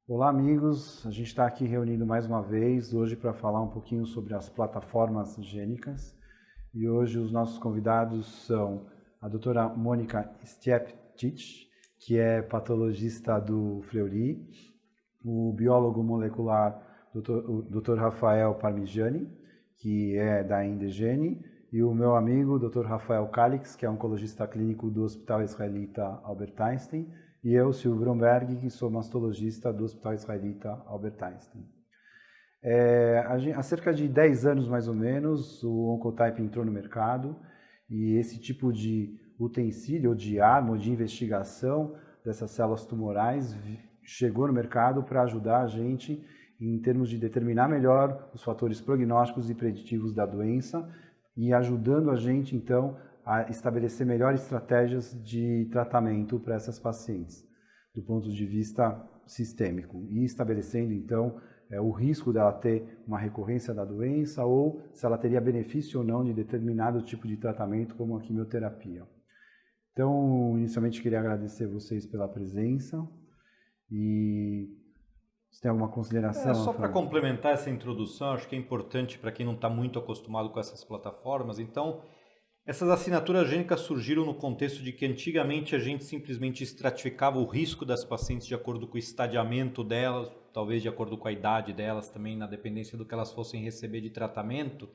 Olá, amigos. A gente está aqui reunido mais uma vez hoje para falar um pouquinho sobre as plataformas gênicas. E hoje os nossos convidados são a doutora Mônica Stieptich, que é patologista do Fleury, o biólogo molecular o Dr. Rafael Parmigiani, que é da Indegene, e o meu amigo Dr. Rafael Calix, que é oncologista clínico do Hospital Israelita Albert Einstein, e eu, Silvio Bromberg, que sou mastologista do Hospital Israelita Albert Einstein. Há cerca de 10 anos, mais ou menos, o Oncotype entrou no mercado e esse tipo de utensílio, ou de arma, ou de investigação dessas células tumorais chegou no mercado para ajudar a gente em termos de determinar melhor os fatores prognósticos e preditivos da doença e ajudando a gente, então, a estabelecer melhores estratégias de tratamento para essas pacientes, do ponto de vista sistêmico, e estabelecendo, então, o risco dela ter uma recorrência da doença ou se ela teria benefício ou não de determinado tipo de tratamento, como a quimioterapia. Então, inicialmente, queria agradecer vocês pela presença e você tem alguma consideração? Só para complementar essa introdução, acho que é importante para quem não está muito acostumado com essas plataformas, então, essas assinaturas gênicas surgiram no contexto de que antigamente a gente simplesmente estratificava o risco das pacientes de acordo com o estadiamento delas, talvez de acordo com a idade delas também, na dependência do que elas fossem receber de tratamento,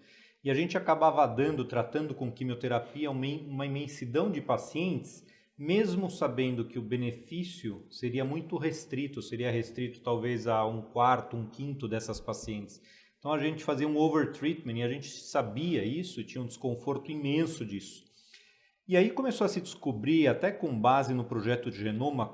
e a gente acabava tratando com quimioterapia uma imensidão de pacientes, mesmo sabendo que o benefício seria muito restrito, seria restrito talvez a 1/4, 1/5 dessas pacientes. Então a gente fazia um overtreatment e a gente sabia isso, tinha um desconforto imenso disso. E aí começou a se descobrir, até com base no projeto de genoma,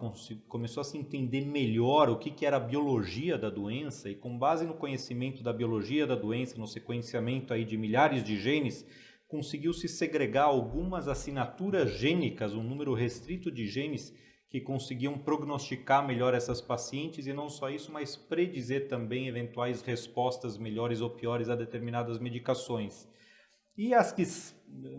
começou a se entender melhor o que era a biologia da doença, e com base no conhecimento da biologia da doença, no sequenciamento aí de milhares de genes, conseguiu-se segregar algumas assinaturas gênicas, um número restrito de genes que conseguiam prognosticar melhor essas pacientes, e não só isso, mas predizer também eventuais respostas melhores ou piores a determinadas medicações. E as que,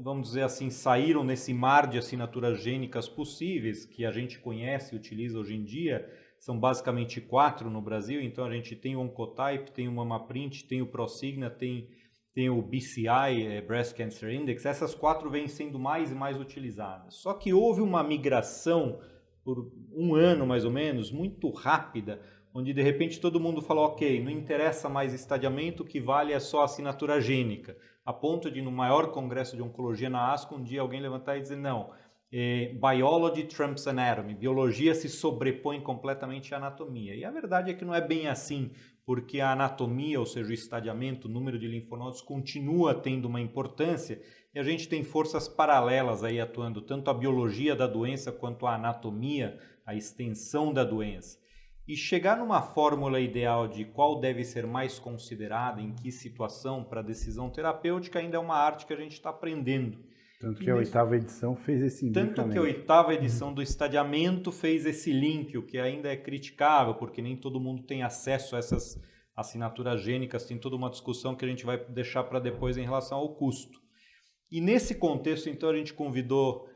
vamos dizer assim, saíram nesse mar de assinaturas gênicas possíveis, que a gente conhece e utiliza hoje em dia, são basicamente 4 no Brasil. Então a gente tem o Oncotype, tem o MammaPrint, tem o Prosigna, tem o BCI, Breast Cancer Index. Essas 4 vêm sendo mais e mais utilizadas. Só que houve uma migração por um ano mais ou menos, muito rápida, onde de repente todo mundo falou, ok, não interessa mais estadiamento, o que vale é só a assinatura gênica, a ponto de no maior congresso de oncologia na ASCO um dia alguém levantar e dizer, não, biology trumps anatomy, biologia se sobrepõe completamente à anatomia. E a verdade é que não é bem assim, porque a anatomia, ou seja, o estadiamento, o número de linfonodos, continua tendo uma importância, e a gente tem forças paralelas aí atuando, tanto a biologia da doença quanto a anatomia, a extensão da doença. E chegar numa fórmula ideal de qual deve ser mais considerada, em que situação para decisão terapêutica, ainda é uma arte que a gente está aprendendo. Tanto que a 8ª edição fez esse link. Tanto que a 8ª edição do estadiamento fez esse link, o que ainda é criticável, porque nem todo mundo tem acesso a essas assinaturas gênicas, tem toda uma discussão que a gente vai deixar para depois em relação ao custo. E nesse contexto, então, a gente convidou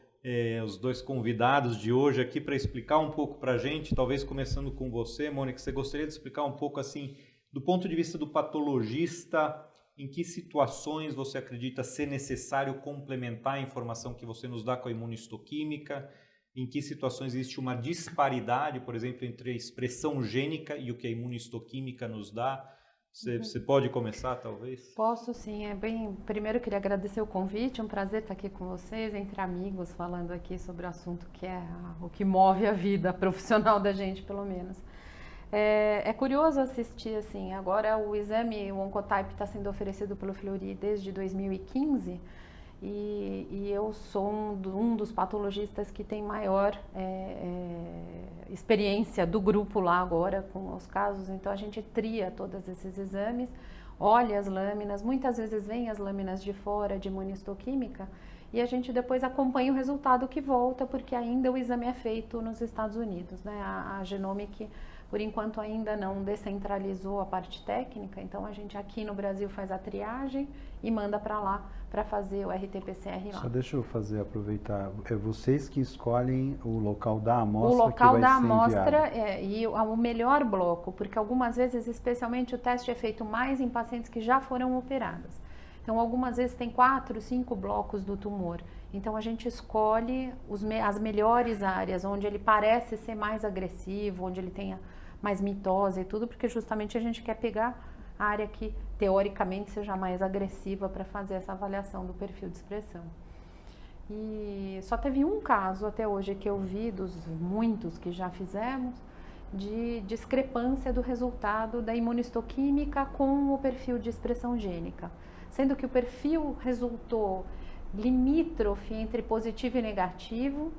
os 2 convidados de hoje aqui para explicar um pouco para a gente, talvez começando com você, Mônica, você gostaria de explicar um pouco assim, do ponto de vista do patologista, em que situações você acredita ser necessário complementar a informação que você nos dá com a imunistoquímica, em que situações existe uma disparidade, por exemplo, entre a expressão gênica e o que a imunistoquímica nos dá. Você pode começar, talvez? Posso, sim. Primeiro, eu queria agradecer o convite, é um prazer estar aqui com vocês, entre amigos, falando aqui sobre o assunto que é o que move a vida profissional da gente, pelo menos. É curioso assistir, assim, agora o exame, o Oncotype está sendo oferecido pelo Fleury desde 2015, e eu sou um dos patologistas que tem maior experiência do grupo lá agora com os casos. Então a gente tria todos esses exames, olha as lâminas, muitas vezes vem as lâminas de fora de imunistoquímica e a gente depois acompanha o resultado que volta, porque ainda o exame é feito nos Estados Unidos, né? A Genomic, por enquanto, ainda não descentralizou a parte técnica, então a gente aqui no Brasil faz a triagem e manda para lá para fazer o RT-PCR lá. Só deixa eu aproveitar, é vocês que escolhem o local da amostra o local que vai da ser amostra enviado. e o melhor bloco, porque algumas vezes, especialmente, o teste é feito mais em pacientes que já foram operados. Então, algumas vezes tem 4, 5 blocos do tumor. Então, a gente escolhe as melhores áreas, onde ele parece ser mais agressivo, onde ele tenha mais mitose e tudo, porque justamente a gente quer pegar a área que, teoricamente, seja mais agressiva para fazer essa avaliação do perfil de expressão. E só teve um caso até hoje que eu vi, dos muitos que já fizemos, de discrepância do resultado da imunistoquímica com o perfil de expressão gênica. Sendo que o perfil resultou limítrofe entre positivo e negativo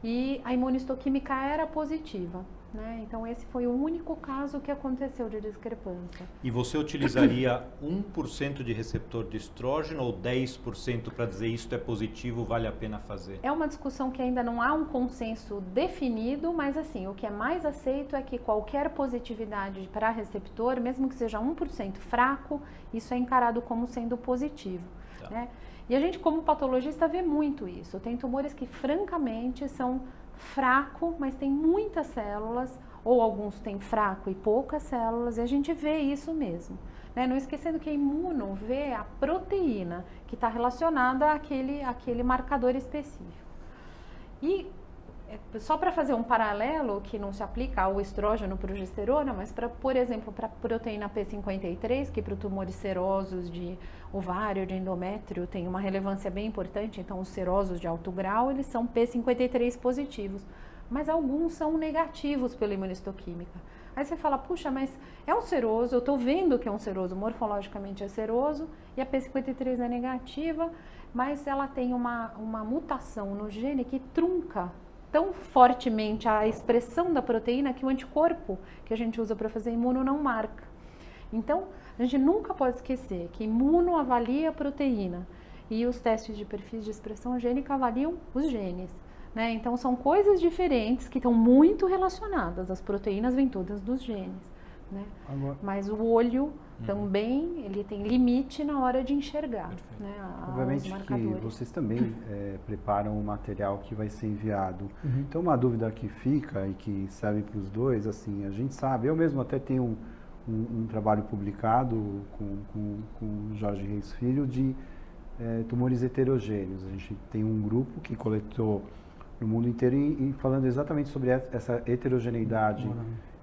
e a imunistoquímica era positiva, né? Então esse foi o único caso que aconteceu de discrepância. E você utilizaria 1% de receptor de estrógeno ou 10% para dizer isto é positivo, vale a pena fazer? É uma discussão que ainda não há um consenso definido, mas assim, o que é mais aceito é que qualquer positividade para receptor, mesmo que seja 1% fraco, isso é encarado como sendo positivo, né? E a gente, como patologista, vê muito isso. Tem tumores que, francamente, são fraco, mas tem muitas células, ou alguns têm fraco e poucas células, e a gente vê isso mesmo, né? Não esquecendo que a imuno vê a proteína que está relacionada àquele marcador específico. E só para fazer um paralelo que não se aplica ao estrógeno, progesterona, mas por exemplo, para a proteína P53, que para tumores serosos de ovário, de endométrio, tem uma relevância bem importante, então os serosos de alto grau, eles são P53 positivos, mas alguns são negativos pela imunistoquímica. Aí você fala, puxa, mas é um seroso, eu estou vendo que é um seroso, morfologicamente é seroso, e a P53 é negativa, mas ela tem uma mutação no gene que trunca tão fortemente a expressão da proteína que o anticorpo que a gente usa para fazer imuno não marca. Então, a gente nunca pode esquecer que imuno avalia a proteína e os testes de perfis de expressão gênica avaliam os genes, né? Então, são coisas diferentes que estão muito relacionadas. As proteínas vêm todas dos genes, né? Mas o olho também, ele tem limite na hora de enxergar, né, obviamente os marcadores. que vocês também preparam o material que vai ser enviado. Então, uma dúvida que fica e que serve para os dois, assim, a gente sabe, eu mesmo até tenho um trabalho publicado com o Jorge Reis Filho de tumores heterogêneos. A gente tem um grupo que coletou no mundo inteiro e falando exatamente sobre essa heterogeneidade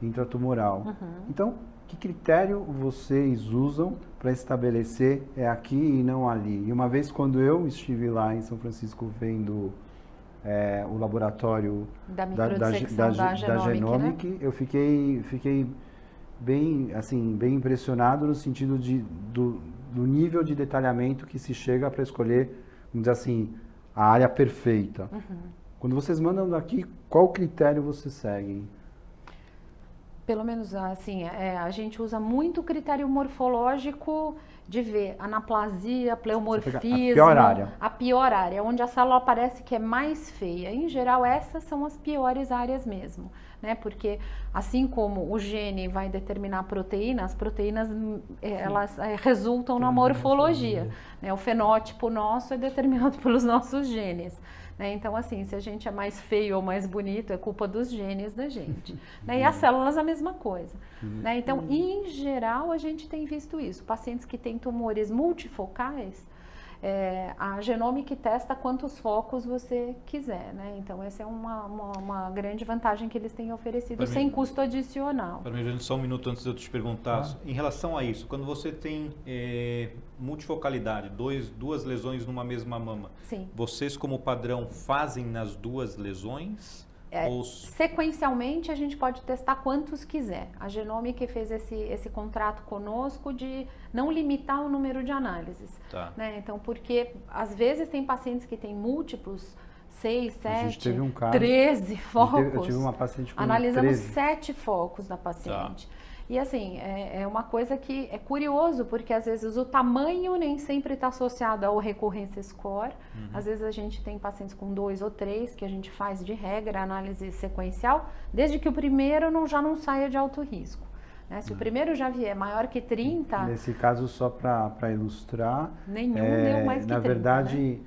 intratumoral. Então, que critério vocês usam para estabelecer é aqui e não ali? E uma vez quando eu estive lá em São Francisco vendo o laboratório da Genomic, né? Eu fiquei bem impressionado no sentido do nível de detalhamento que se chega para escolher, vamos dizer assim, a área perfeita. Quando vocês mandam daqui, qual critério vocês seguem? Pelo menos assim, a gente usa muito critério morfológico de ver anaplasia, pleomorfismo, a pior área, onde a célula parece que é mais feia. Em geral, essas são as piores áreas mesmo, né? Porque assim como o gene vai determinar a proteína, as proteínas elas resultam na morfologia, né? O fenótipo nosso é determinado pelos nossos genes. Né? Então, assim, se a gente é mais feio ou mais bonito, é culpa dos genes da gente. Né? E as células a mesma coisa. Né? Então, em geral, a gente tem visto isso. Pacientes que têm tumores multifocais, a Genomic testa quantos focos você quiser, né? Então essa é uma grande vantagem que eles têm oferecido sem custo adicional. Para mim, só um minuto antes de eu te perguntar, em relação a isso, quando você tem multifocalidade, duas lesões numa mesma mama, sim, vocês como padrão fazem nas duas lesões? Sequencialmente a gente pode testar quantos quiser. A Genomic fez esse contrato conosco de não limitar o número de análises. Tá. Né? Então, porque às vezes tem pacientes que têm múltiplos, 6, 7, um caso, 13 focos. Eu tive uma paciente com analisamos 13. 7 focos da paciente. Tá. E assim, é uma coisa que é curioso, porque às vezes o tamanho nem sempre está associado ao recorrência score. Às vezes a gente tem pacientes com 2 ou 3, que a gente faz de regra análise sequencial, desde que o primeiro já não saia de alto risco. Né? Se o primeiro já vier maior que 30... Nesse caso, só para ilustrar... Nenhum deu mais que 30, na verdade,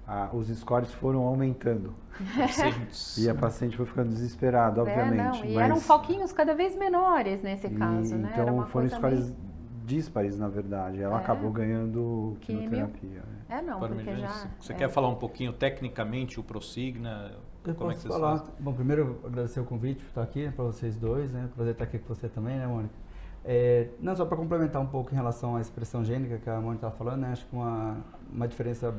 né? Os scores foram aumentando. E a paciente foi ficando desesperada, obviamente. E eram foquinhos cada vez menores nesse caso, né? Então, Era uma foram coisa scores díspares, na verdade. Ela acabou ganhando quimioterapia. Quimioterapia. Porque já... Você quer falar um pouquinho tecnicamente o Prosigna? Como é que vocês falar? Bom, primeiro agradecer o convite por estar aqui, para vocês dois, né? Prazer estar aqui com você também, né, Mônica? Não, só para complementar um pouco em relação à expressão gênica que a Mônica estava falando, né? Acho que uma diferença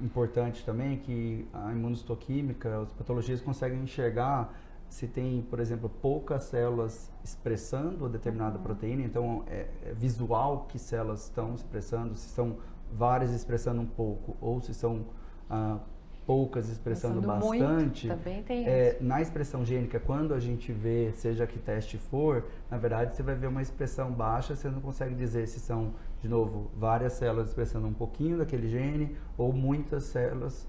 importante também é que a imunistoquímica, as patologias conseguem enxergar se tem, por exemplo, poucas células expressando a determinada proteína, então é visual que células estão expressando, se são várias expressando um pouco ou se são poucas expressando bastante. Muito, também tem isso. Na expressão gênica, quando a gente vê, seja que teste for, na verdade você vai ver uma expressão baixa, você não consegue dizer se são, de novo, várias células expressando um pouquinho daquele gene ou muitas células,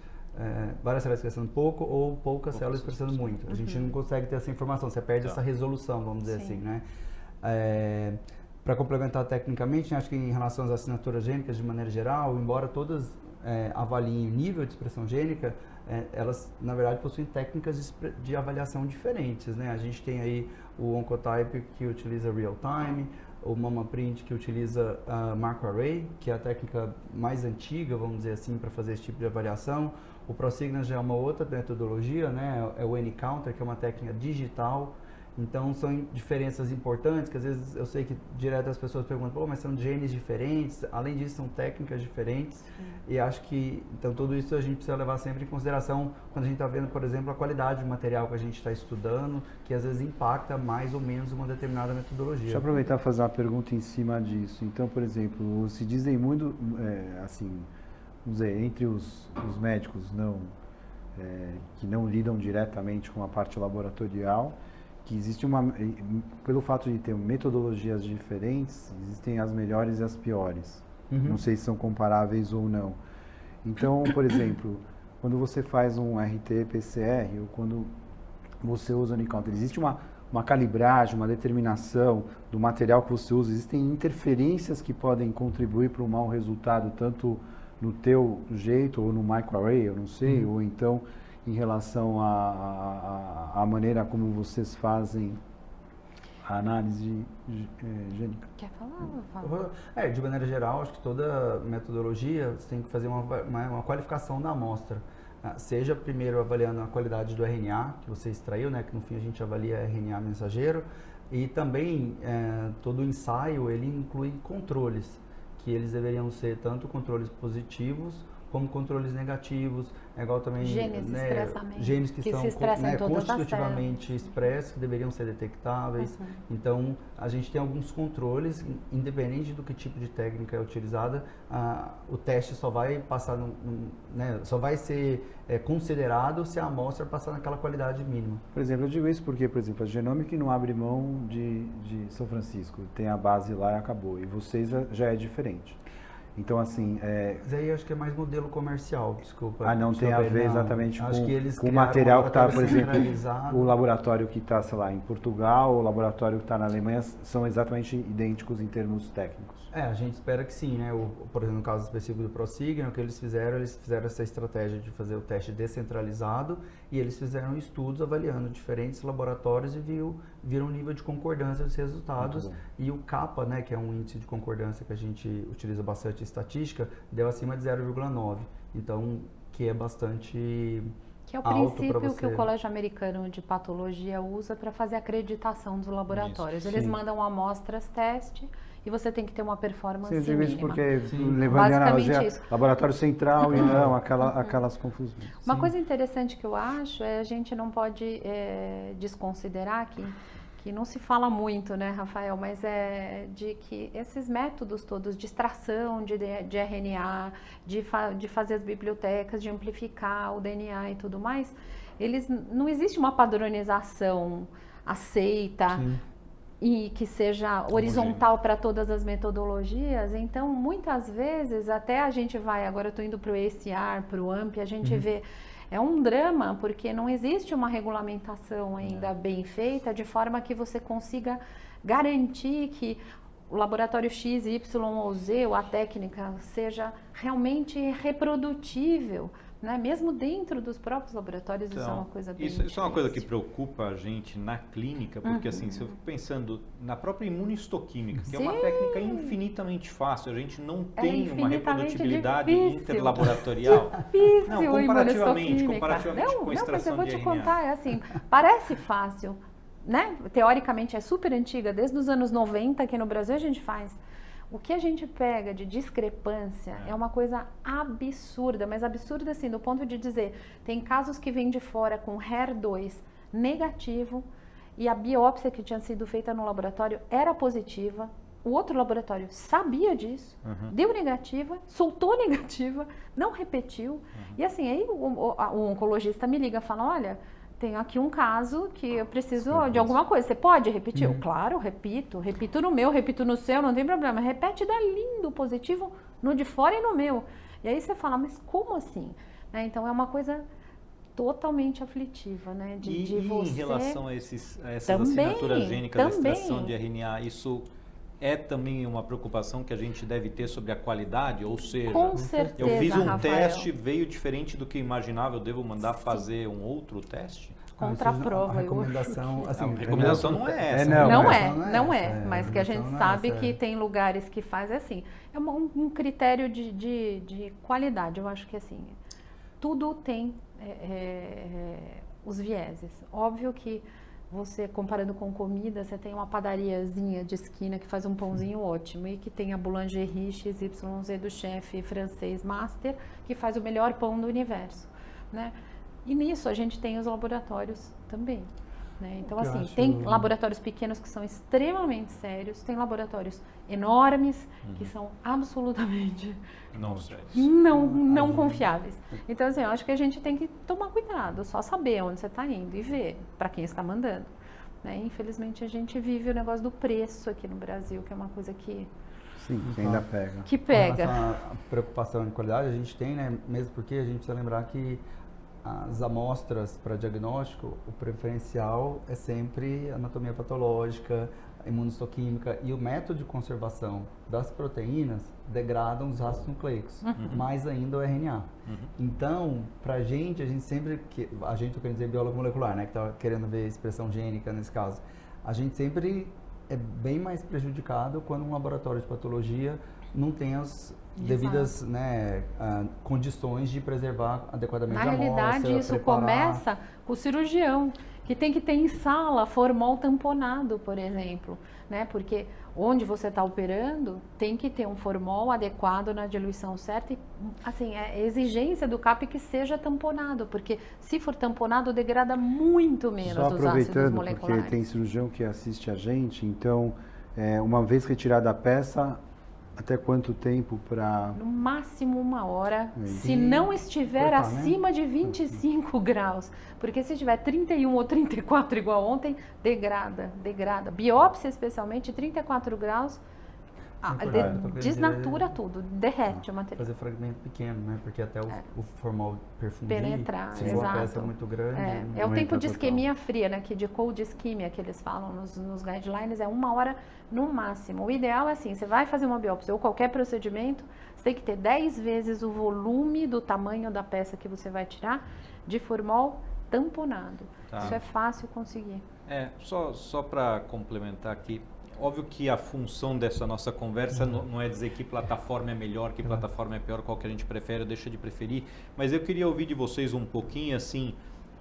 várias células expressando pouco ou poucas células expressando muito. A gente não consegue ter essa informação, você perde essa resolução, vamos dizer assim, né? Para complementar tecnicamente, acho que em relação às assinaturas gênicas de maneira geral, embora todas avaliem o nível de expressão gênica, elas na verdade possuem técnicas de avaliação diferentes, né? A gente tem aí o Oncotype que utiliza real time, o MammaPrint que utiliza Macro Array, que é a técnica mais antiga, vamos dizer assim, para fazer esse tipo de avaliação. O Prosigna já é uma outra metodologia, né? É o N-Counter, que é uma técnica digital. Então, são diferenças importantes, que às vezes eu sei que direto as pessoas perguntam, mas são genes diferentes, além disso são técnicas diferentes, e acho que, então, tudo isso a gente precisa levar sempre em consideração quando a gente está vendo, por exemplo, a qualidade do material que a gente está estudando, que às vezes impacta mais ou menos uma determinada metodologia. Deixa eu aproveitar e fazer uma pergunta em cima disso. Então, por exemplo, se dizem muito, assim, vamos dizer, entre os médicos que não lidam diretamente com a parte laboratorial, que existe pelo fato de ter metodologias diferentes, existem as melhores e as piores. Não sei se são comparáveis ou não. Então, por exemplo, quando você faz um RT-PCR ou quando você usa o N-Counter, existe uma calibragem, uma determinação do material que você usa, existem interferências que podem contribuir para um mau resultado, tanto no teu jeito ou no microarray, eu não sei, ou então em relação à maneira como vocês fazem a análise gênica. Quer falar? De maneira geral, acho que toda metodologia você tem que fazer uma qualificação da amostra. Seja primeiro avaliando a qualidade do RNA que você extraiu, né, que no fim a gente avalia RNA mensageiro, e também todo o ensaio ele inclui controles, que eles deveriam ser tanto controles positivos como controles negativos, igual também genes que são constitutivamente expressos, que deveriam ser detectáveis. Então, a gente tem alguns controles, independente do que tipo de técnica é utilizada, o teste só vai passar, só vai ser considerado se a amostra passar naquela qualidade mínima. Por exemplo, eu digo isso porque, por exemplo, a Genomic não abre mão de São Francisco, tem a base lá e acabou, e vocês já é diferente. Então, assim... Mas aí acho que é mais modelo comercial, desculpa. Não tem a ver exatamente com o material que está, por exemplo, o laboratório que está, sei lá, em Portugal, o laboratório que está na Alemanha, são exatamente idênticos em termos técnicos. A gente espera que sim, né? Por exemplo, no caso específico do Prosigna, o que eles fizeram essa estratégia de fazer o teste descentralizado e eles fizeram estudos avaliando diferentes laboratórios e viram um nível de concordância dos resultados. E o CAPA, né, que é um índice de concordância que a gente utiliza bastante em estatística, deu acima de 0,9. Então, que é bastante... Que é o princípio que o Colégio Americano de Patologia usa para fazer a acreditação dos laboratórios. Eles mandam amostras teste e você tem que ter uma performance mínima. Eu digo isso porque, levando a analogia, laboratório central e não aquelas confusões. Uma coisa interessante que eu acho a gente não pode desconsiderar que não se fala muito, né, Rafael, mas de que esses métodos todos de extração de RNA, de fazer as bibliotecas, de amplificar o DNA e tudo mais, não existe uma padronização aceita. e que seja horizontal para todas as metodologias. Então, muitas vezes, até a gente vai, agora eu estou indo para o ACR, para o AMP, a gente vê, é um drama, porque não existe uma regulamentação ainda bem feita, de forma que você consiga garantir que o laboratório X, Y ou Z, ou a técnica, seja realmente reprodutível, né? Mesmo dentro dos próprios laboratórios, então, isso é uma coisa bem isso é uma coisa que difícil. preocupa a gente na clínica, porque assim, se eu fico pensando na própria imunistoquímica, que é uma Sim. técnica infinitamente fácil, a gente não É tem uma infinitamente reprodutibilidade difícil. interlaboratorial. Difícil, Não, comparativamente imunistoquímica. com a Mas eu extração vou de te RNA. contar, é assim, parece fácil, né? Teoricamente é super antiga, desde os anos 90 aqui no Brasil a gente faz. O que a gente pega de discrepância é uma coisa absurda, mas absurda assim, do ponto de dizer, tem casos que vêm de fora com HER2 negativo e a biópsia que tinha sido feita no laboratório era positiva, o outro laboratório sabia disso, deu negativa, soltou negativa, não repetiu, e assim, aí o oncologista me liga e fala, olha, tenho aqui um caso que eu preciso de alguma coisa. Você pode repetir? Eu, claro, repito. Repito no meu, repito no seu, não tem problema. Repete, dá lindo, positivo no de fora e no meu. E aí você fala, mas como assim? Né? Então é uma coisa totalmente aflitiva, né? E você... em relação a essas Também, assinaturas gênicas da também. extração de RNA, isso é também uma preocupação que a gente deve ter sobre a qualidade? Ou seja, Com certeza, eu fiz um Rafael. teste, veio diferente do que eu imaginava, eu devo mandar fazer um outro teste? Contra a prova. A recomendação, assim, A recomendação não é essa. Não é, mas que a gente sabe que tem lugares que faz assim. É um critério de qualidade, eu acho que assim, tudo tem os vieses. Óbvio que você, comparando com comida, você tem uma padariazinha de esquina que faz um pãozinho ótimo e que tem a boulangerie XYZ do chefe francês master que faz o melhor pão do universo, né? E nisso a gente tem os laboratórios também, né? Então, assim, tem laboratórios pequenos que são extremamente sérios, tem laboratórios enormes que são absolutamente não confiáveis. Então, assim, eu acho que a gente tem que tomar cuidado, só saber onde você está indo e ver para quem está mandando, né? Infelizmente, a gente vive o negócio do preço aqui no Brasil, que é uma coisa que... Sim, que ainda pega. Que pega. Com relação à preocupação em qualidade, a gente tem, né? Mesmo porque a gente precisa lembrar que as amostras para diagnóstico, o preferencial é sempre anatomia patológica, imunistoquímica, e o método de conservação das proteínas degradam os ácidos nucleicos, mais ainda o RNA. Então, a gente sempre, a gente, eu quero dizer biólogo molecular, né, que está querendo ver expressão gênica nesse caso, a gente sempre é bem mais prejudicado quando um laboratório de patologia não tem as devidas, né, condições de preservar adequadamente a amostra. Na realidade, isso começa com o cirurgião, que tem que ter em sala formol tamponado, por exemplo, né? Porque onde você está operando tem que ter um formol adequado na diluição certa e, assim, é exigência do CAP que seja tamponado, porque se for tamponado degrada muito menos Só os ácidos aproveitando, moleculares. porque tem cirurgião que assiste a gente, então, uma vez retirada a peça, até quanto tempo para... No máximo 1 hora, Aí. se não estiver cortar, acima de 25 graus. Porque se estiver 31 ou 34 igual ontem, degrada. Biópsia especialmente, 34 graus, desnatura tudo, derrete o material. Fazer fragmento pequeno, né? Porque até o formol perfundir, Penetrar, se for uma peça muito grande... É o tempo de isquemia fria, né? Que de cold ischemia que eles falam nos guidelines, é 1 hora no máximo. O ideal é assim, você vai fazer uma biópsia ou qualquer procedimento, você tem que ter 10 vezes o volume do tamanho da peça que você vai tirar de formol tamponado. Tá. Isso é fácil conseguir. Só para complementar aqui, óbvio que a função dessa nossa conversa não é dizer que plataforma é melhor, que plataforma é pior, qual que a gente prefere ou deixa de preferir, mas eu queria ouvir de vocês um pouquinho, assim,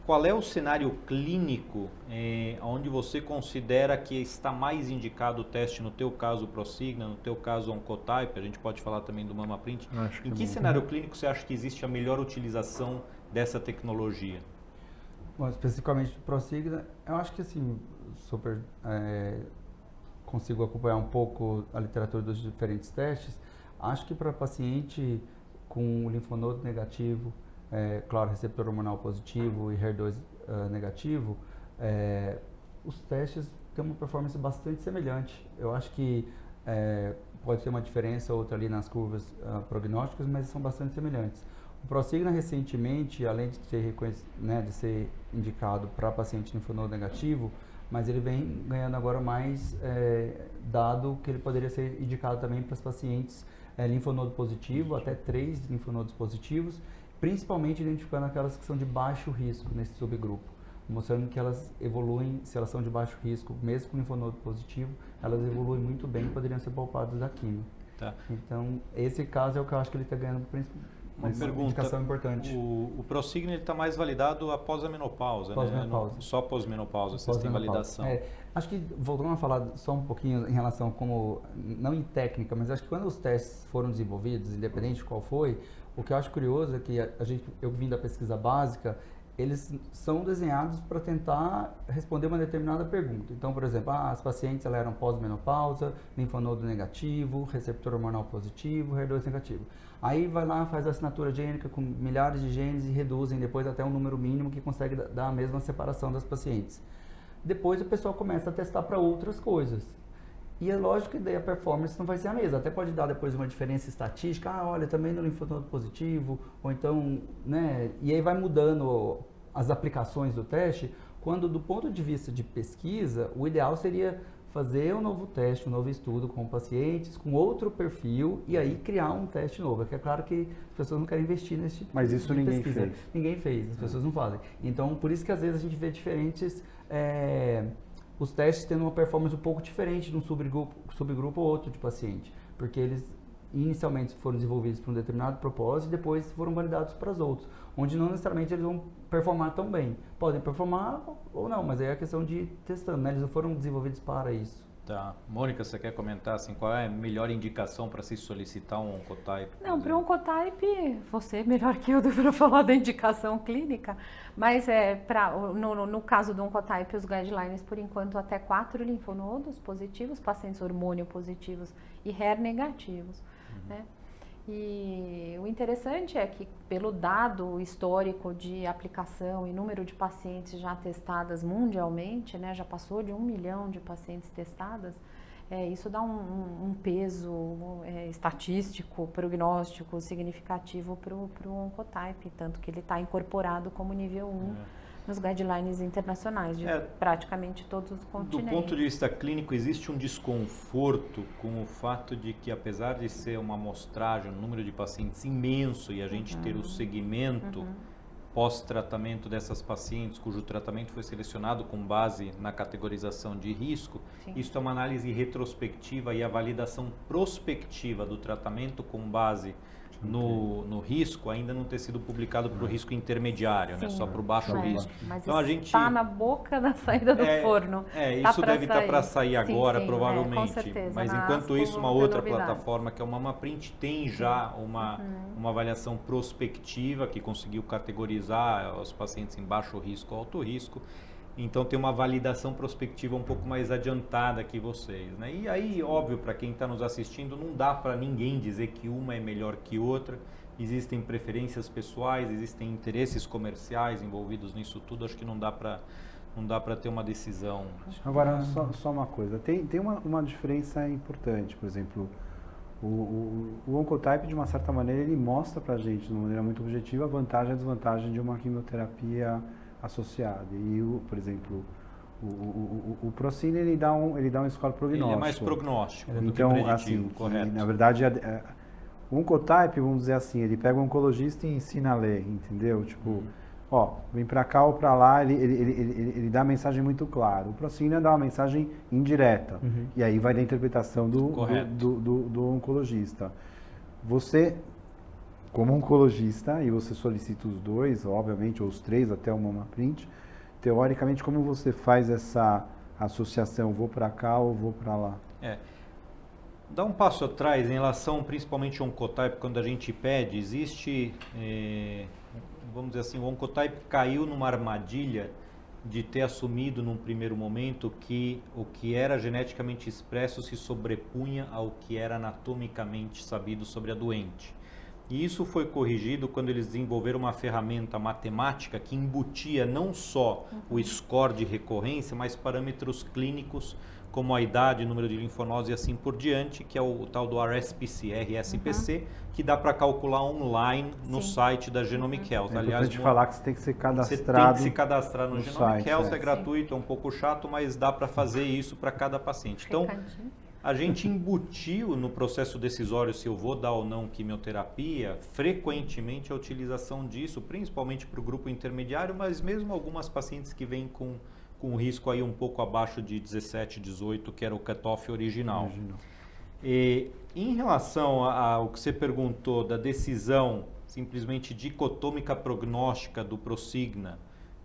qual é o cenário clínico onde você considera que está mais indicado o teste, no teu caso o Prosigna, no teu caso o Oncotype, a gente pode falar também do MamaPrint. Em que cenário clínico você acha que existe a melhor utilização dessa tecnologia? Bom, especificamente do Prosigna, eu acho que assim, consigo acompanhar um pouco a literatura dos diferentes testes. Acho que para paciente com linfonodo negativo, claro, receptor hormonal positivo e HER2 negativo, os testes tem uma performance bastante semelhante. Eu acho que pode ter uma diferença ou outra ali nas curvas prognósticas, mas são bastante semelhantes. O Prosigna recentemente, além de ter de ser indicado para paciente linfonodo negativo, mas ele vem ganhando agora mais dado que ele poderia ser indicado também para os pacientes linfonodo positivo, até 3 linfonodos positivos, principalmente identificando aquelas que são de baixo risco nesse subgrupo, mostrando que elas evoluem, se elas são de baixo risco, mesmo com linfonodo positivo, elas evoluem muito bem e poderiam ser poupadas da quimio. Tá. Então, esse caso é o que eu acho que ele está ganhando uma indicação importante. O Prosigna está mais validado após a menopausa, né? Só pós-menopausa vocês têm validação. Acho que, voltando a falar só um pouquinho em relação como, não em técnica, mas acho que quando os testes foram desenvolvidos, independente de qual foi, o que eu acho curioso é que eu vim da pesquisa básica, eles são desenhados para tentar responder uma determinada pergunta. Então, por exemplo, as pacientes elas eram pós-menopausa, linfonodo negativo, receptor hormonal positivo, HER2 negativo. Aí vai lá, faz a assinatura gênica com milhares de genes e reduzem depois até um número mínimo que consegue dar a mesma separação das pacientes. Depois o pessoal começa a testar para outras coisas. E é lógico que daí a performance não vai ser a mesma. Até pode dar depois uma diferença estatística. Olha, também no linfonodo positivo, ou então, né? E aí vai mudando as aplicações do teste, quando do ponto de vista de pesquisa, o ideal seria fazer um novo teste, um novo estudo com pacientes, com outro perfil, e aí criar um teste novo. É que é claro que as pessoas não querem investir nesse tipo Mas isso de ninguém pesquisa. fez. Ninguém fez, as pessoas não fazem. Então, por isso que às vezes a gente vê diferentes... os testes tendo uma performance um pouco diferente de um subgrupo ou outro de paciente, porque eles inicialmente foram desenvolvidos para um determinado propósito e depois foram validados para os outros, onde não necessariamente eles vão performar tão bem. Podem performar ou não, mas aí é a questão de ir testando, né? Eles não foram desenvolvidos para isso. Tá. Mônica, você quer comentar assim, qual é a melhor indicação para se solicitar um Oncotype? Não, para o Oncotype, você é melhor que eu para falar da indicação clínica, mas no caso do Oncotype, os guidelines, por enquanto, até 4 linfonodos positivos, pacientes hormônio positivos e HER negativos, né? E o interessante é que, pelo dado histórico de aplicação e número de pacientes já testadas mundialmente, né, já passou de 1 milhão de pacientes testadas, isso dá um peso estatístico, prognóstico significativo para o Oncotype, tanto que ele está incorporado como nível 1 nos guidelines internacionais de praticamente todos os continentes. Do ponto de vista clínico, existe um desconforto com o fato de que, apesar de ser uma amostragem, um número de pacientes imenso e a gente ter o segmento pós-tratamento dessas pacientes, cujo tratamento foi selecionado com base na categorização de risco, isso é uma análise retrospectiva e a validação prospectiva do tratamento com base no risco ainda não ter sido publicado para o risco intermediário, né? Só para o baixo risco. Mas então, a gente está na boca da saída do forno. Isso deve estar para sair agora, provavelmente. Com certeza. Mas enquanto isso, uma outra plataforma que é o MamaPrint tem já uma avaliação prospectiva que conseguiu categorizar os pacientes em baixo risco ou alto risco. Então tem uma validação prospectiva um pouco mais adiantada que vocês, né? E aí, óbvio, para quem está nos assistindo, não dá para ninguém dizer que uma é melhor que outra. Existem preferências pessoais, existem interesses comerciais envolvidos nisso tudo. Acho que não dá para ter uma decisão. Agora, só uma coisa. Tem uma diferença importante. Por exemplo, o Oncotype, de uma certa maneira, ele mostra para a gente, de uma maneira muito objetiva, a vantagem e a desvantagem de uma quimioterapia associada. E, por exemplo, o Prosigna, ele dá um score prognóstico. Ele é mais prognóstico do então, que preditivo, assim, correto. Na verdade, o Oncotype, vamos dizer assim, ele pega um oncologista e ensina a ler, entendeu? Tipo, vem para cá ou para lá, ele dá a mensagem muito clara. O Prosigna dá uma mensagem indireta. E aí vai da interpretação do oncologista. Você, como oncologista, e você solicita os dois, obviamente, ou os 3 até o MamaPrint, teoricamente, como você faz essa associação, vou para cá ou vou para lá? Dá um passo atrás em relação principalmente ao Oncotype, quando a gente pede, existe, vamos dizer assim, o Oncotype caiu numa armadilha de ter assumido num primeiro momento que o que era geneticamente expresso se sobrepunha ao que era anatomicamente sabido sobre a doente. E isso foi corrigido quando eles desenvolveram uma ferramenta matemática que embutia não só o score de recorrência, mas parâmetros clínicos como a idade, número de linfonodos e assim por diante, que é o tal do RSPC, que dá para calcular online no site da Genomic Health. É Aliás, importante falar que você tem que ser cadastrado. Você tem que se cadastrar no Genomic site, Health, é gratuito, é um pouco chato, mas dá para fazer isso para cada paciente. Então, a gente embutiu no processo decisório se eu vou dar ou não quimioterapia, frequentemente a utilização disso, principalmente para o grupo intermediário, mas mesmo algumas pacientes que vêm com risco aí um pouco abaixo de 17, 18, que era o cutoff original. E, em relação ao que você perguntou da decisão simplesmente dicotômica prognóstica do Prosigna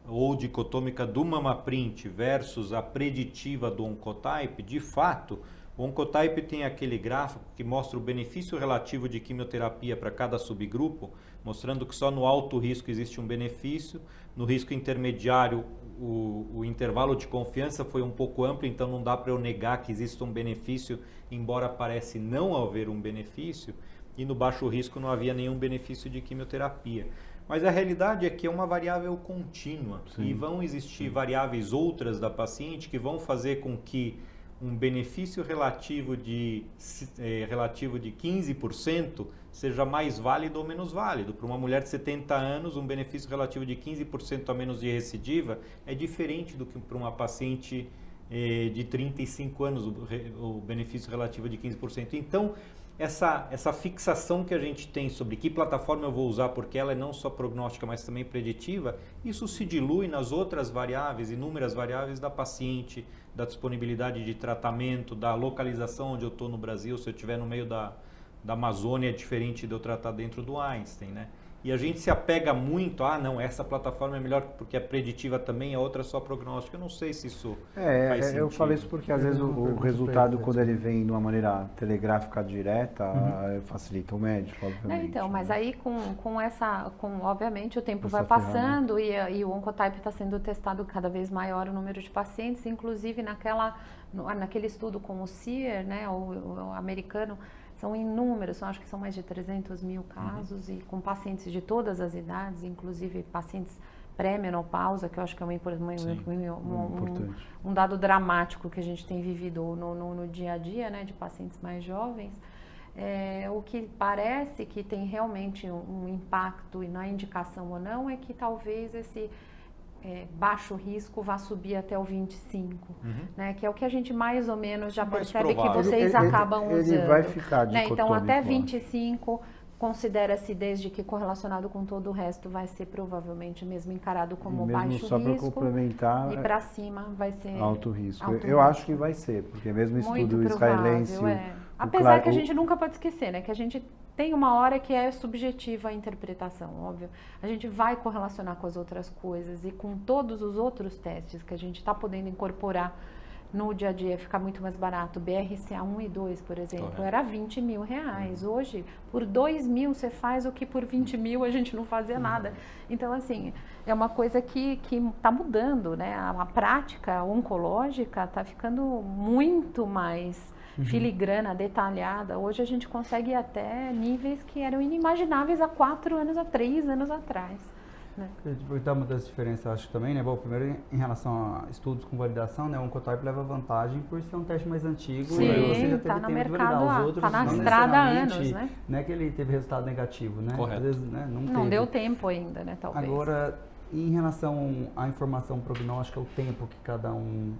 ou dicotômica do Mamaprint versus a preditiva do Oncotype, de fato, o Oncotype tem aquele gráfico que mostra o benefício relativo de quimioterapia para cada subgrupo, mostrando que só no alto risco existe um benefício, no risco intermediário o intervalo de confiança foi um pouco amplo, então não dá para eu negar que existe um benefício, embora parece não haver um benefício, e no baixo risco não havia nenhum benefício de quimioterapia. Mas a realidade é que é uma variável contínua. Sim. E vão existir variáveis outras da paciente que vão fazer com que um benefício relativo de 15% seja mais válido ou menos válido. Para uma mulher de 70 anos, um benefício relativo de 15% a menos de recidiva é diferente do que para uma paciente de 35 anos, o benefício relativo de 15%. Então, essa fixação que a gente tem sobre que plataforma eu vou usar, porque ela é não só prognóstica, mas também preditiva, isso se dilui nas outras variáveis, inúmeras variáveis da paciente, da disponibilidade de tratamento, da localização onde eu estou no Brasil, se eu estiver no meio da Amazônia é diferente de eu tratar dentro do Einstein, né? E a gente se apega muito, não, essa plataforma é melhor porque é preditiva também, a outra é só prognóstica. Eu não sei se isso faz sentido. Eu falei isso porque às vezes o resultado, quando ele vem de uma maneira telegráfica direta, facilita o médico, obviamente. Então, mas aí obviamente o tempo vai passando e o Oncotype está sendo testado cada vez maior o número de pacientes, inclusive naquele estudo com o SEER, né, o americano, são inúmeros, acho que são mais de 300 mil casos, e com pacientes de todas as idades, inclusive pacientes pré-menopausa, que eu acho que é um dado dramático que a gente tem vivido no dia a dia, né, de pacientes mais jovens. O que parece que tem realmente um impacto, e na indicação ou não, é que talvez esse baixo risco vai subir até o 25, né? Que é o que a gente mais ou menos já percebe que vocês acabam usando. Ele vai ficar dicotômico, então, até 25, considera-se desde que correlacionado com todo o resto vai ser provavelmente mesmo encarado como baixo só risco. Para complementar, e para cima vai ser alto risco. Alto Eu risco. acho que vai ser, porque mesmo o estudo israelense... Apesar que a gente nunca pode esquecer, né? Que a gente tem uma hora que é subjetiva a interpretação, óbvio. A gente vai correlacionar com as outras coisas e com todos os outros testes que a gente está podendo incorporar no dia a dia, ficar muito mais barato. BRCA 1 e 2, por exemplo, era R$20 mil. Hoje, por 2 mil você faz o que por 20 mil a gente não fazia nada. Então, assim, é uma coisa que está mudando, né? A prática oncológica está ficando muito mais filigrana, detalhada. Hoje a gente consegue ir até níveis que eram inimagináveis há 4 anos, há 3 anos atrás. Né? Dá uma das diferenças, eu acho também, né? Bom, primeiro, em relação a estudos com validação, né? O Oncotype leva vantagem por ser um teste mais antigo. Sim, e você já teve tá no tempo mercado, de validar. Os outros, tá na não estrada há anos, né? Não é que ele teve resultado negativo, né? Correto. Às vezes, né? Não deu tempo ainda, né? Talvez. Agora, em relação à informação prognóstica, o tempo que cada um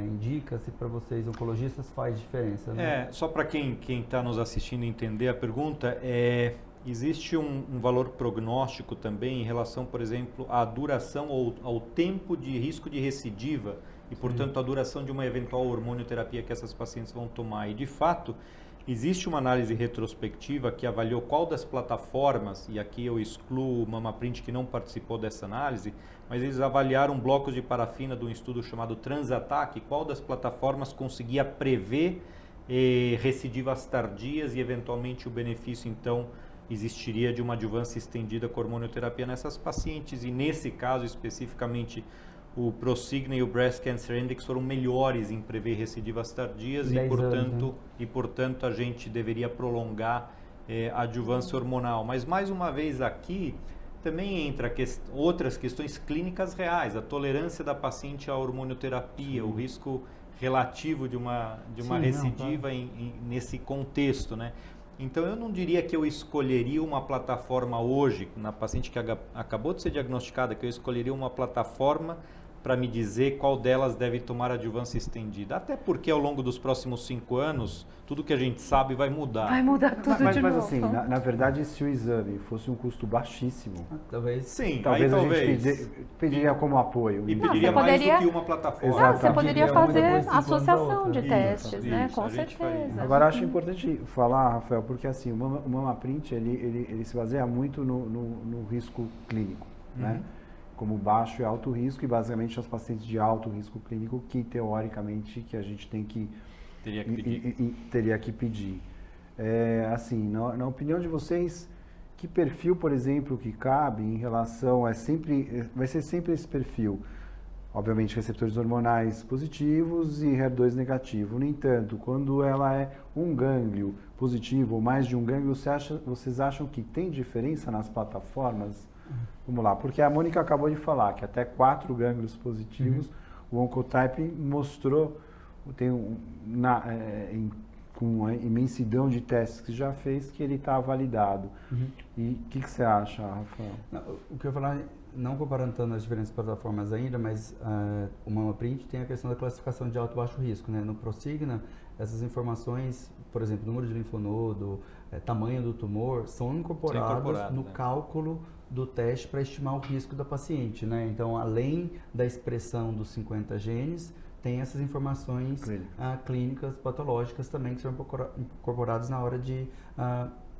indica, se para vocês oncologistas faz diferença, né? Só para quem está nos assistindo entender a pergunta, existe um valor prognóstico também em relação, por exemplo, à duração ou ao tempo de risco de recidiva e, portanto, a duração de uma eventual hormonioterapia que essas pacientes vão tomar. E, de fato, existe uma análise retrospectiva que avaliou qual das plataformas, e aqui eu excluo o Mamaprint que não participou dessa análise, mas eles avaliaram blocos de parafina de um estudo chamado Transatac, qual das plataformas conseguia prever recidivas tardias e eventualmente o benefício então existiria de uma adjuvância estendida com hormonioterapia nessas pacientes, e nesse caso especificamente o Prosigna e o Breast Cancer Index foram melhores em prever recidivas tardias e, portanto, a gente deveria prolongar adjuvância hormonal. Mas, mais uma vez aqui, também entra outras questões clínicas reais, a tolerância da paciente à hormonioterapia, o risco relativo de uma recidiva nesse contexto, né? Então, eu não diria que eu escolheria uma plataforma hoje, na paciente que acabou de ser diagnosticada, que eu escolheria uma plataforma para me dizer qual delas deve tomar adjuvância estendida. Até porque ao longo dos próximos 5 anos, tudo que a gente sabe vai mudar. Vai mudar tudo de novo. Mas assim, na verdade, se o exame fosse um custo baixíssimo, Talvez. Sim, talvez aí a gente pediria como apoio. E isso. pediria mais do que uma plataforma. Não, você Exato. poderia Uma fazer depois de 5 anos a associação outra. de testes, né? Isso, Com a gente faria. certeza. Agora, acho importante falar, Rafael, porque assim, o MamaPrint, ele se baseia muito no risco clínico, né? Como baixo e alto risco, e basicamente as pacientes de alto risco clínico que, teoricamente, que a gente teria que pedir. Assim, na opinião de vocês, que perfil, por exemplo, que cabe em relação vai ser sempre esse perfil? Obviamente, receptores hormonais positivos e HER2 negativo. No entanto, quando ela é um gânglio positivo ou mais de um gânglio, vocês acham que tem diferença nas plataformas? Vamos lá, porque a Mônica acabou de falar que até 4 gânglios positivos, o Oncotype mostrou, com a imensidão de testes que já fez, que ele está validado. E o que você acha, Rafael? O que eu ia falar, não comparando tanto as diferentes plataformas ainda, mas o MamaPrint tem a questão da classificação de alto e baixo risco, né? No Prosigna, essas informações, por exemplo, número de linfonodo, tamanho do tumor, são incorporadas no cálculo do teste para estimar o risco da paciente, né? Então, além da expressão dos 50 genes, tem essas informações clínicas, patológicas também que são incorporadas na hora de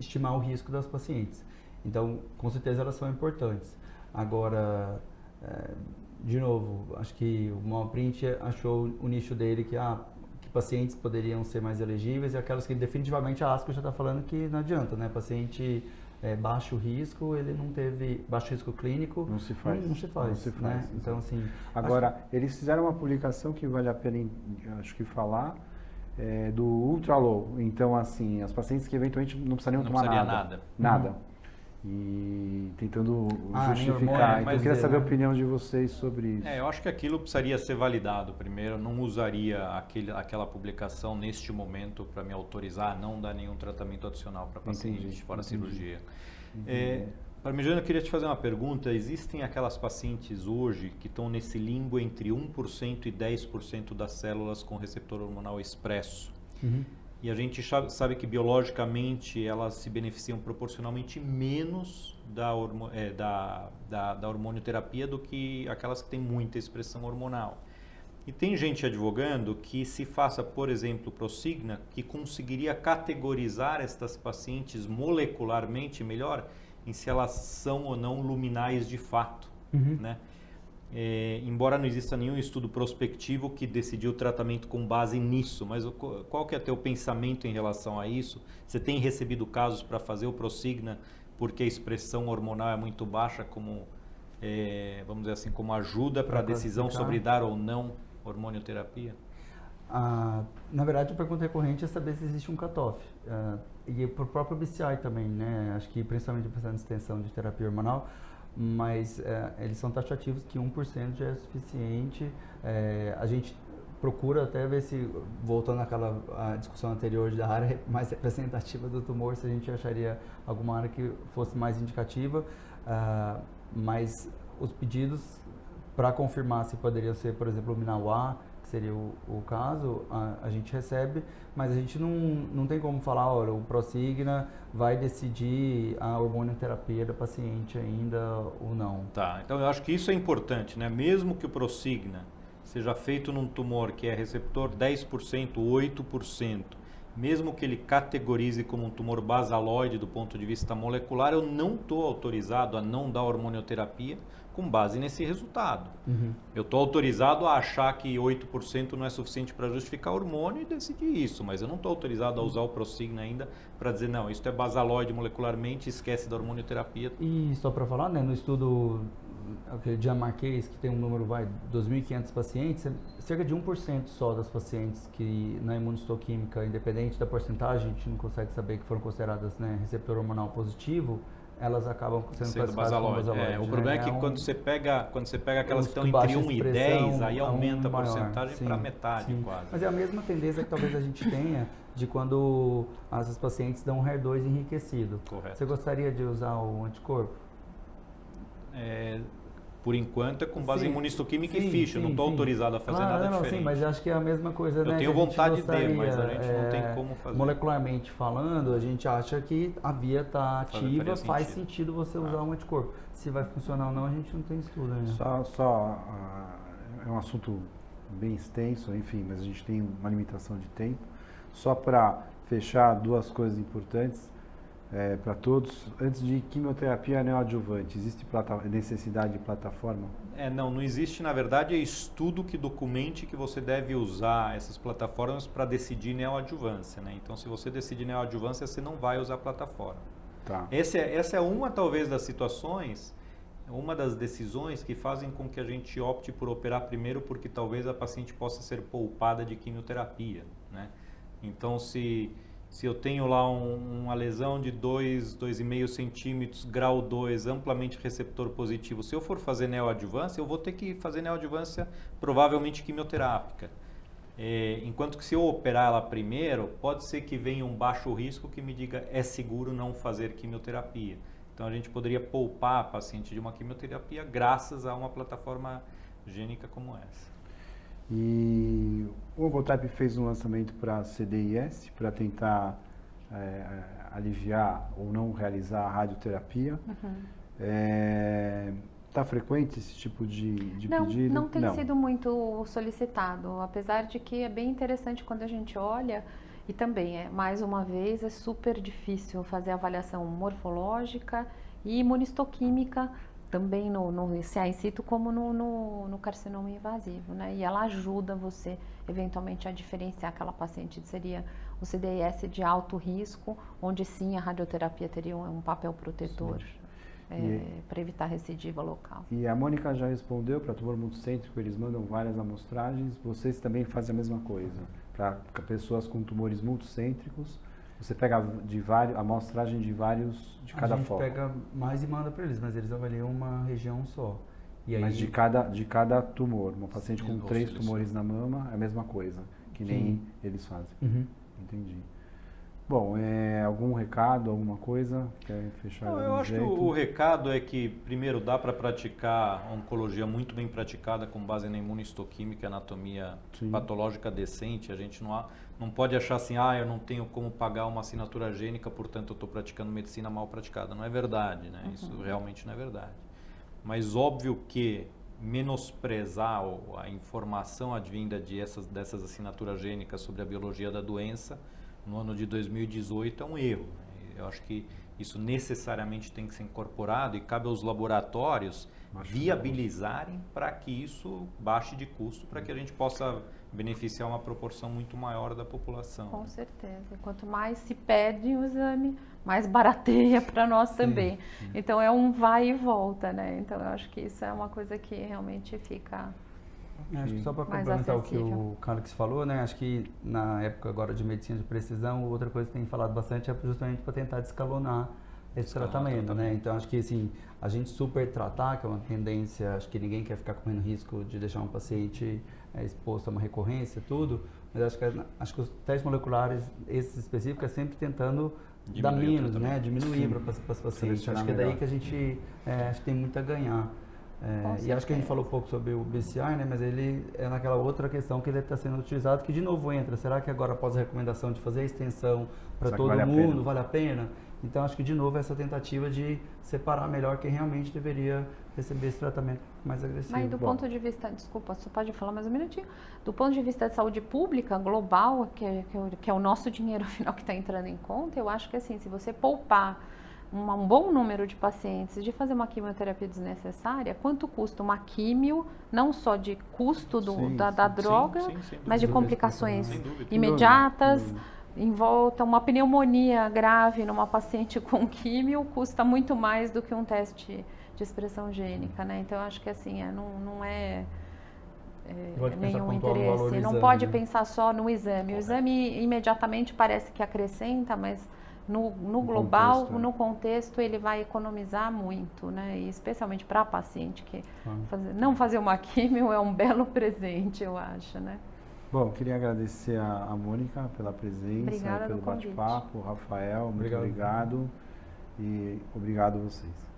estimar o risco das pacientes. Então, com certeza elas são importantes. Agora, de novo, acho que o MamaPrint achou o nicho dele que pacientes poderiam ser mais elegíveis e aquelas que definitivamente a ASCO já está falando que não adianta, né? Paciente baixo risco, ele não teve baixo risco clínico, não se faz, né? Então, assim, agora, eles fizeram uma publicação que vale a pena, acho que falar, do ultra low. Então, assim, as pacientes que eventualmente não precisariam tomar nada. E tentando justificar. Então, eu queria saber a opinião de vocês sobre isso. Eu acho que aquilo precisaria ser validado primeiro. Eu não usaria aquela publicação neste momento para me autorizar a não dar nenhum tratamento adicional para paciente fora cirurgia. Parmigiano, eu queria te fazer uma pergunta. Existem aquelas pacientes hoje que estão nesse limbo entre 1% e 10% das células com receptor hormonal expresso. E a gente sabe que biologicamente elas se beneficiam proporcionalmente menos da hormonioterapia do que aquelas que têm muita expressão hormonal. E tem gente advogando que se faça, por exemplo, Prosigna, que conseguiria categorizar estas pacientes molecularmente melhor em se elas são ou não luminais de fato, né? Embora não exista nenhum estudo prospectivo que decidiu o tratamento com base nisso, mas qual que é o teu pensamento em relação a isso? Você tem recebido casos para fazer o Prosigna porque a expressão hormonal é muito baixa, como, vamos dizer assim, como ajuda para a decisão sobre dar ou não hormonioterapia? Na verdade, a pergunta recorrente é saber se existe um cutoff. E para o próprio BCI também, né? Acho que principalmente pensando em extensão de terapia hormonal, mas eles são taxativos que 1% já é suficiente. A gente procura até ver se, voltando àquela discussão anterior da área mais representativa do tumor, se a gente acharia alguma área que fosse mais indicativa, mas os pedidos para confirmar se poderiam ser, por exemplo, luminal A, que seria o caso, a gente recebe, mas a gente não tem como falar, olha, o Prosigna vai decidir a hormonioterapia da paciente ainda ou não. Tá, então eu acho que isso é importante, né? Mesmo que o Prosigna seja feito num tumor que é receptor 10%, 8%, mesmo que ele categorize como um tumor basaloide do ponto de vista molecular, eu não estou autorizado a não dar hormonioterapia com base nesse resultado. Eu estou autorizado a achar que 8% não é suficiente para justificar hormônio e decidir isso, mas eu não estou autorizado a usar o Prosigna ainda para dizer, não, isso é basaloide molecularmente, esquece da hormonioterapia. E só para falar, né, no estudo aquele dinamarquês que tem um número, 2.500 pacientes, cerca de 1% só das pacientes que na imunistoquímica, independente da porcentagem, a gente não consegue saber que foram consideradas, né, receptor hormonal positivo, elas acabam sendo classificadas como basaloide. O problema é que quando você pega aquelas que estão entre 1 e 10, aí aumenta a porcentagem para metade quase. Mas é a mesma tendência que talvez a gente tenha de quando essas pacientes dão um HER2 enriquecido. Correto. Você gostaria de usar o anticorpo? Por enquanto é com base em imunistoquímica e ficha, eu não estou sim. autorizado a fazer nada diferente. Sim, mas acho que é a mesma coisa, né? Eu tenho vontade de ter, mas a gente não tem como fazer. Molecularmente falando, a gente acha que a via está ativa, faz sentido você usar um anticorpo. Se vai funcionar ou não, a gente não tem estudo ainda. É um assunto bem extenso, enfim, mas a gente tem uma limitação de tempo. Só para fechar, duas coisas importantes. Para todos, antes de quimioterapia neoadjuvante, existe necessidade de plataforma? Não existe, na verdade, estudo que documente que você deve usar essas plataformas para decidir neoadjuvância, né? Então, se você decidir neoadjuvância, você não vai usar plataforma. Tá. Essa é uma, talvez, das situações, uma das decisões que fazem com que a gente opte por operar primeiro, porque talvez a paciente possa ser poupada de quimioterapia, né? Então, se eu tenho lá uma lesão de 2,5 centímetros, grau 2, amplamente receptor positivo, se eu for fazer neoadjuvância, eu vou ter que fazer neoadjuvância provavelmente quimioterápica. Enquanto que se eu operar ela primeiro, pode ser que venha um baixo risco que me diga é seguro não fazer quimioterapia. Então a gente poderia poupar a paciente de uma quimioterapia graças a uma plataforma gênica como essa. E o Oncotype fez um lançamento para CDIS, para tentar aliviar ou não realizar a radioterapia. Está frequente esse tipo de pedido? Não tem sido muito solicitado, apesar de que é bem interessante quando a gente olha, e também, mais uma vez, é super difícil fazer avaliação morfológica e imunistoquímica, também no CA in situ como no carcinoma invasivo, né? E ela ajuda você, eventualmente, a diferenciar aquela paciente. Seria o CDIS de alto risco, onde sim a radioterapia teria um papel protetor para evitar recidiva local. E a Mônica já respondeu, para tumor multicêntrico eles mandam várias amostragens, vocês também fazem a mesma coisa. Para pessoas com tumores multicêntricos, você pega a amostragem de cada foco. A gente pega mais e manda para eles, mas eles avaliam uma região só. E aí, mas de cada tumor, uma paciente com 3 tumores na mama é a mesma coisa, que nem eles fazem. Entendi. Bom, algum recado, alguma coisa? Quer fechar? Eu acho que o recado é que, primeiro, dá para praticar oncologia muito bem praticada com base na imunistoquímica e anatomia patológica decente. A gente não pode achar assim, eu não tenho como pagar uma assinatura gênica, portanto eu estou praticando medicina mal praticada. Não é verdade, né? Isso realmente não é verdade. Mas óbvio que menosprezar a informação advinda dessas assinaturas gênicas sobre a biologia da doença no ano de 2018 é um erro. Eu acho que isso necessariamente tem que ser incorporado e cabe aos laboratórios viabilizarem para que isso baixe de custo, para que a gente possa beneficiar uma proporção muito maior da população. Com certeza. Quanto mais se pede o exame, mais barateia para nós também. Então é um vai e volta, né? Então eu acho que isso é uma coisa que realmente fica... Acho que só para complementar o que o Carlos falou, né? Acho que na época agora de medicina de precisão, outra coisa que tem falado bastante é justamente para tentar descalonar esse tratamento, né? Então acho que assim, a gente super tratar, que é uma tendência, acho que ninguém quer ficar correndo risco de deixar um paciente exposto a uma recorrência, tudo, mas acho que os testes moleculares, esses específicos, é sempre tentando dar menos, né? Diminuir para os pacientes. Acho que é daí que a gente acho que tem muito a ganhar. E acho que a gente falou um pouco sobre o BCI, né, mas ele é naquela outra questão que ele está sendo utilizado, que de novo entra, será que agora após a recomendação de fazer a extensão para todo mundo, vale a pena? Então acho que de novo essa tentativa de separar melhor quem realmente deveria receber esse tratamento mais agressivo. Mas do ponto de vista, desculpa, só pode falar mais um minutinho, do ponto de vista de saúde pública, global, que é o nosso dinheiro afinal que está entrando em conta, eu acho que assim, se você poupar um bom número de pacientes de fazer uma quimioterapia desnecessária, quanto custa uma químio, não só de custo da droga, mas de complicações imediatas, em volta, uma pneumonia grave numa paciente com químio custa muito mais do que um teste de expressão gênica, né? Então, eu acho que assim, não é Pode pensar nenhum pontuar no valor interesse. do Não exame, pode né? pensar só no exame. O exame imediatamente parece que acrescenta, mas no global, contexto, no contexto, ele vai economizar muito, né? E especialmente para paciente que não fazer uma químio é um belo presente, eu acho, né? Bom, queria agradecer a Mônica pela presença, Obrigada pelo do convite. bate-papo, Rafael, muito obrigado e obrigado a vocês.